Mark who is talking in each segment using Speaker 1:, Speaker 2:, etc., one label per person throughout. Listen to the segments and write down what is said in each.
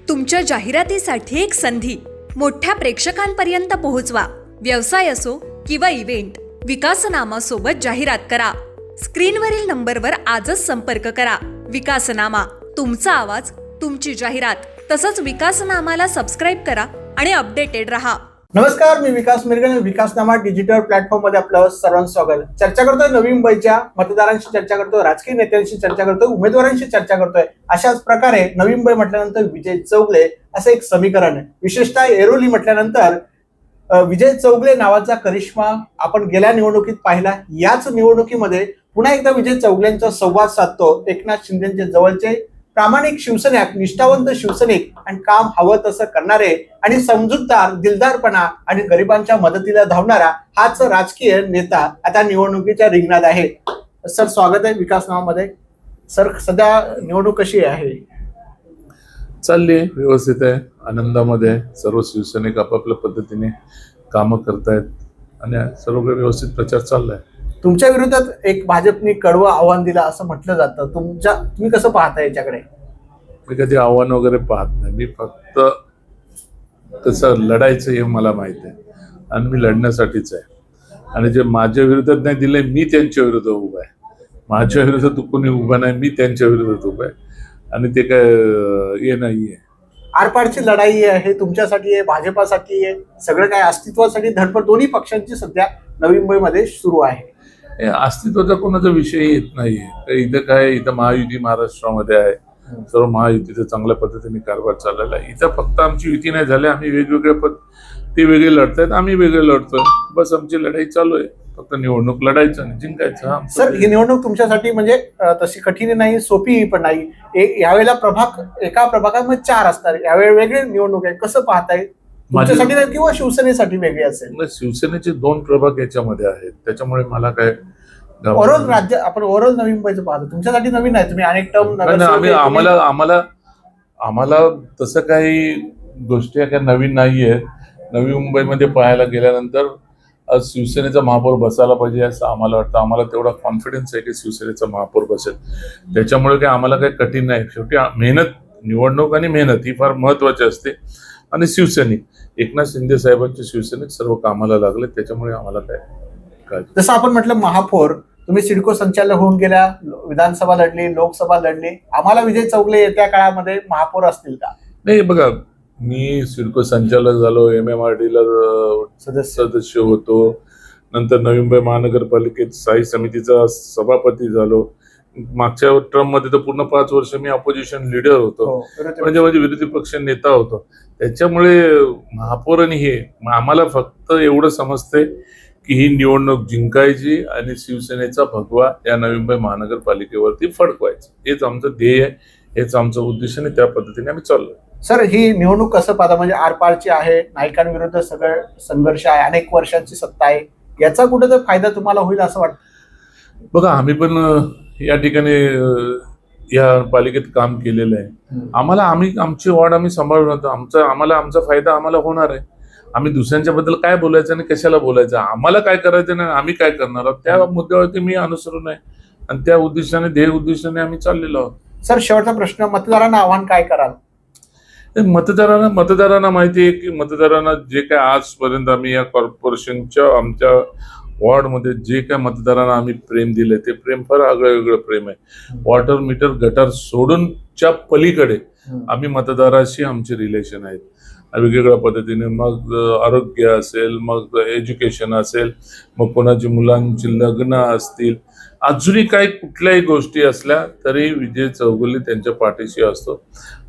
Speaker 1: तुमच्या जाहिरातीसाठी एक संधी मोठ्या प्रेक्षकांपर्यंत पोहोचवा. व्यवसाय असो किंवा इव्हेंट, विकासनामा सोबत जाहिरात करा. स्क्रीनवरील नंबरवर आजच संपर्क करा. विकासनामा, तुमचा आवाज, तुमची जाहिरात. तसंच विकासनामाला सबस्क्राईब करा आणि अपडेटेड रहा.
Speaker 2: नमस्कार, मी विकास मिरगन. विकासनामा डिजिटल प्लॅटफॉर्म मध्ये आपलं सर्वांचं स्वागत. चर्चा करतोय नवी मुंबईच्या मतदारांशी, चर्चा करतोय राजकीय नेत्यांशी, चर्चा करतोय उमेदवारांशी, चर्चा करतोय. अशाच प्रकारे नवी मुंबई म्हटल्यानंतर विजय चौगले असं एक समीकरण आहे. विशेषतः एरोली म्हटल्यानंतर विजय चौगले नावाचा करिश्मा आपण गेल्या निवडणुकीत पाहिला. याच निवडणुकीमध्ये पुन्हा एकदा विजय चौगलेंचा संवाद साधतो एकनाथ शिंदेचे जवळचे प्रामाणिक शिवसैनिक, निष्ठावंत शिवसैनिक आणि काम हवं तसं करणारे आणि समजूतदार, दिलदारपणा आणि गरिबांच्या मदतीला धावणारा हाच राजकीय नेता आता निवडणुकीच्या रिंगणात आहे. सर, स्वागत आहे विकासनामामध्ये. सर, सध्या निवडणूक कशी आहे?
Speaker 3: चालली आहे, व्यवस्थित आहे, आनंदामध्ये आहे. सर्व शिवसैनिक आपापल्या पद्धतीने कामं करतायत आणि सर्व व्यवस्थित प्रचार चाललाय.
Speaker 2: तुमच्या विरोधात एक भाजपने कडवं आव्हान दिलं असं म्हटलं जातं. तुम्ही कसं पाहता याच्याकडे?
Speaker 3: मी कधी आव्हान वगैरे पाहत नाही. मी फक्त कसं लढायचं हे मला माहित आहे आणि मी लढण्यासाठीच आहे. आणि जे माझ्या विरोधात नाही दिले, मी त्यांच्या विरोधात उभा आहे. माझ्या विरोधात कोणी उभा नाही, मी त्यांच्या विरोधात उभा आहे. आणि ते काय हे नाहीये.
Speaker 2: आरपारची लढाई आहे, तुमच्यासाठी आहे, भाजपासाठी आहे, सगळं काय अस्तित्वासाठी धडपड दोन्ही पक्षांची सध्या नवी मुंबईमध्ये सुरू आहे.
Speaker 3: अस्तित्वाचा कोणाचा विषय येत नाहीये. इथं काय, इथं महायुती महाराष्ट्रामध्ये आहे. सर्व महायुतीचा चांगल्या पद्धतीने कारभार चाललेला आहे. इथं फक्त आमची युती नाही झाली, आम्ही वेगवेगळ्या ते वेगळे लढतायत, आम्ही वेगळे लढतोय. बस आमची लढाई चालू आहे. फक्त निवडणूक लढायचं आणि जिंकायचं.
Speaker 2: सर, ही निवडणूक तुमच्यासाठी म्हणजे तशी कठीण नाही, सोपी पण नाही. यावेळेला एका प्रभागामध्ये 4 असतात. यावेळी वेगळी निवडणूक आहे. कसं पाहताय? तुमच्यासाठी किंवा शिवसेनेसाठी वेगळी असेल?
Speaker 3: शिवसेनेचे 2 प्रभाग याच्यामध्ये आहेत, त्याच्यामुळे मला काय
Speaker 2: ओव्हरऑल राज्य आपण ओव्हरऑल नवी मुंबईचं पाहतो. तुमच्यासाठी नवीन आहे, तुम्ही अनेक टर्म
Speaker 3: आम्हाला तसं काही गोष्टी काही नवीन नाहीये. नवी मुंबईमध्ये पाहायला गेल्यानंतर आज शिवसेनेचा महापौर बसायला पाहिजे असं आम्हाला वाटतं. आम्हाला तेवढा कॉन्फिडन्स आहे की शिवसेनेचा महापौर बसेल. त्याच्यामुळे काही आम्हाला काही कठीण नाही. शेवटी मेहनत, निवडणूक आणि मेहनत ही फार महत्वाची असते. आणि शिवसैनिक, एकनाथ शिंदे साहेबांचे शिवसैनिक सर्व कामाला लागले. त्याच्यामुळे आम्हाला काय
Speaker 2: जसं आपण म्हटलं महापौर, तुम्ही सिडको संचालक होऊन गेल्या, विधानसभा लढली, लोकसभा लढली. आम्हाला विजय चौगले येत्या काळामध्ये महापौर असतील का?
Speaker 3: नाही, बघा, मी सिडको संचालक झालो, MMRD ला सदस्य होतो, नंतर नवी मुंबई महानगरपालिकेत स्थायी समितीचा सभापती झालो. मागच्या टर्म मध्ये तर पूर्ण 5 वर्ष मी ऑपोजिशन लीडर होतो, म्हणजे विरोधी पक्ष नेता होतो. त्याच्यामुळे महापौर आणि हे आम्हाला फक्त एवढं समजते की ही निवडणूक जिंकायची आणि शिवसेनेचा भगवा या नवी मुंबई महानगरपालिकेवरती फडकवायचं. हेच आमचं ध्येय आहे, हेच आमचं उद्देश आणि त्या पद्धतीने आम्ही चाललोय.
Speaker 2: सर, ही निवडणूक कसं पाहता? म्हणजे आरपारची आहे, नायकांविरुद्ध सगळं संघर्ष आहे, अनेक वर्षांची सत्ता आहे. याचा कुठेतरी फायदा तुम्हाला होईल असं वाटतं?
Speaker 3: बघा, आम्ही पण या ठिकाणी या पालिकेत काम केलेलं आहे. आमची वॉर्ड आम्ही सांभाळून होतो. आमचा फायदा आम्हाला होणार आहे. आम्ही दुसऱ्यांच्या बद्दल काय बोलायचं आणि कशाला बोलायचं, आम्हाला काय करायचं नाही, आम्ही काय करणार आहोत त्या मुद्द्यावरती मी अनुसरून आहे आणि त्या उद्देशाने, ध्येय उद्देशाने आम्ही चाललेलो आहोत.
Speaker 2: सर, शेवटचा प्रश्न, मतदारांना आव्हान काय कराल?
Speaker 3: मतदारांना माहिती आहे की मतदारांना जे काय आजपर्यंत आम्ही या कॉर्पोरेशनच्या आमच्या वॉर्डमध्ये जे काय मतदारांना आम्ही प्रेम दिले, ते प्रेम फार वेगळं प्रेम आहे. वॉटर मीटर गटार सोडूनच्या पलीकडे आम्ही मतदाराशी आमचे रिलेशन आहेत वेगवेगळ्या पद्धतीने. मग आरोग्य असेल, मग एज्युकेशन असेल, मग कोणाची मुलांची लग्न असतील, अजूनही काही कुठल्याही गोष्टी असल्या तरी विजय चौगले त्यांच्या पाठीशी असतो.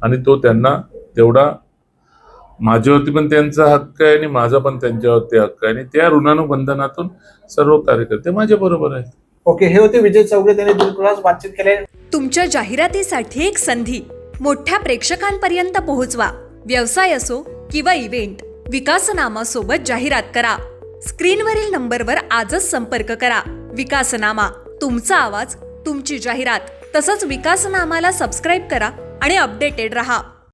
Speaker 3: आणि तो त्यांना तेवढा, माझ्यावरती पण त्यांचा हक्क आहे आणि माझा पण त्यांच्यावरती हक्क आहे आणि त्या ऋणानुबंधनातून सर्व कार्यकर्ते माझ्या बरोबर आहेत.
Speaker 2: ओके, हे होते विजय चौगले. त्यांनी दिलखुलास बातचीत केली.
Speaker 1: तुमच्या जाहिरातीसाठी एक संधी मोठ्या प्रेक्षकांपर्यंत पोहोचवा. व्यवसाय असो किंवा इव्हेंट, विकासनामा सोबत जाहिरात करा. स्क्रीनवरील नंबरवर आजच संपर्क करा. विकासनामा, तुमचा आवाज, तुमची जाहिरात. तसंच विकासनामाला सबस्क्राईब करा आणि अपडेटेड रहा.